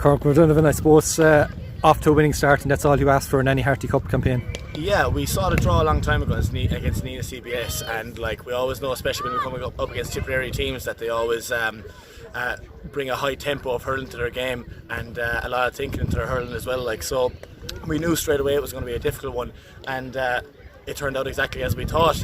Cormac O'Donovan, I suppose, off to a winning start, and that's all you ask for in any Harty Cup campaign. Yeah, we saw the draw a long time ago against Nina CBS, and like we always know, especially when we're coming up against Tipperary teams, that they always bring a high tempo of hurling to their game and a lot of thinking into their hurling as well. Like, so we knew straight away it was going to be a difficult one, and it turned out exactly as we thought.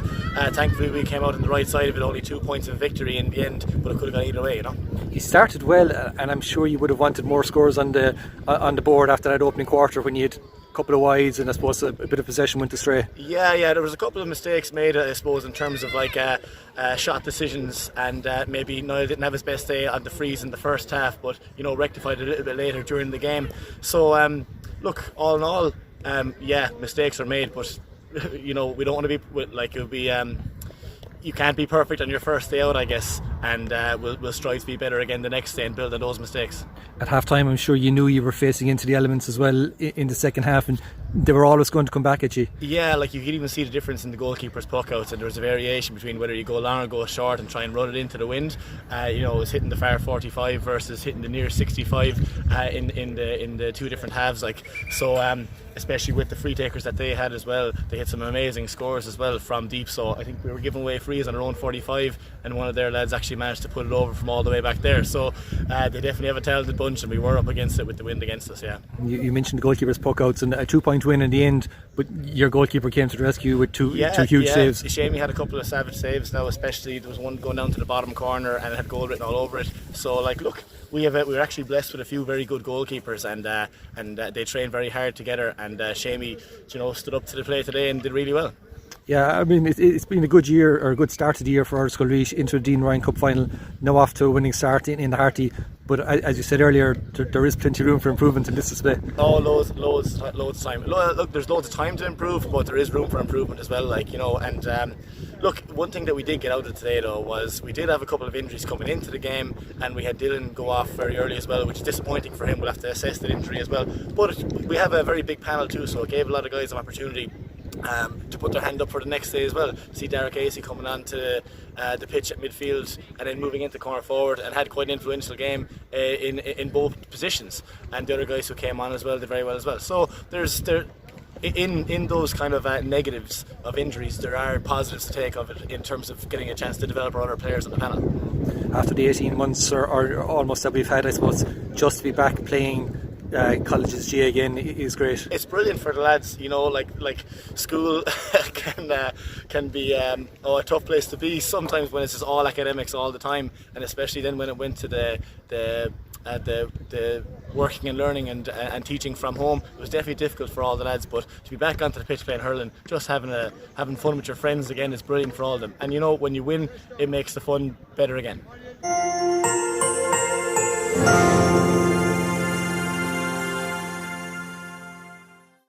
Thankfully we came out on the right side of it, only 2 points of victory in the end, but it could have gone either way, you know. He started well, and I'm sure you would have wanted more scores on the board after that opening quarter when you had a couple of wides and I suppose a bit of possession went astray. Yeah, there was a couple of mistakes made, I suppose, in terms of like shot decisions, and maybe Niall didn't have his best day on the freeze in the first half, but you know, rectified it a little bit later during the game. So look, all in all, mistakes are made, but you know, we don't want to be like, it would be you can't be perfect on your first day out, I guess, and we'll strive to be better again the next day and build on those mistakes. At half time, I'm sure you knew you were facing into the elements as well in the second half, and they were always going to come back at you. Yeah, like you could even see the difference in the goalkeeper's puck outs, and there was a variation between whether you go long or go short and try and run it into the wind. You know, it was hitting the far 45 versus hitting the near 65 in the two different halves. Like, so especially with the free takers that they had as well, they hit some amazing scores as well from deep. So I think we were giving away frees on our own 45, and one of their lads actually managed to put it over from all the way back there. So they definitely have a talented bunch, and we were up against it with the wind against us. Yeah. You mentioned the goalkeeper's puck outs and a 2-point win in the end, but your goalkeeper came to the rescue with two huge saves. Shamey had a couple of savage saves now, especially there was one going down to the bottom corner and it had goal written all over it. So like, look, we were actually blessed with a few very good goalkeepers, and they trained very hard together, and Shamey, you know, stood up to the plate today and did really well. Yeah, I mean, it's been a good year, or a good start to the year for Ardscoil Ris, into the Dean Ryan Cup final, now off to a winning start in the Harty. But as you said earlier, there is plenty of room for improvement in this display. Oh, loads of time. Look, there's loads of time to improve, but there is room for improvement as well. Like, you know, and look, one thing that we did get out of today though was we did have a couple of injuries coming into the game, and we had Dylan go off very early as well, which is disappointing for him. We'll have to assess that injury as well. But we have a very big panel too, so it gave a lot of guys an opportunity to put their hand up for the next day as well. See Derek Casey coming on to the pitch at midfield and then moving into corner forward, and had quite an influential game in both positions, and the other guys who came on as well did very well as well. So in those kind of negatives of injuries, there are positives to take of it in terms of getting a chance to develop our other players on the panel. After the 18 months or almost that we've had, I suppose, just to be back playing college's G again is great. It's brilliant for the lads, you know, like school can be a tough place to be sometimes when it's just all academics all the time, and especially then when it went to the working and learning and teaching from home. It was definitely difficult for all the lads, but to be back onto the pitch playing hurling, just having fun with your friends again, is brilliant for all of them. And you know, when you win, it makes the fun better again.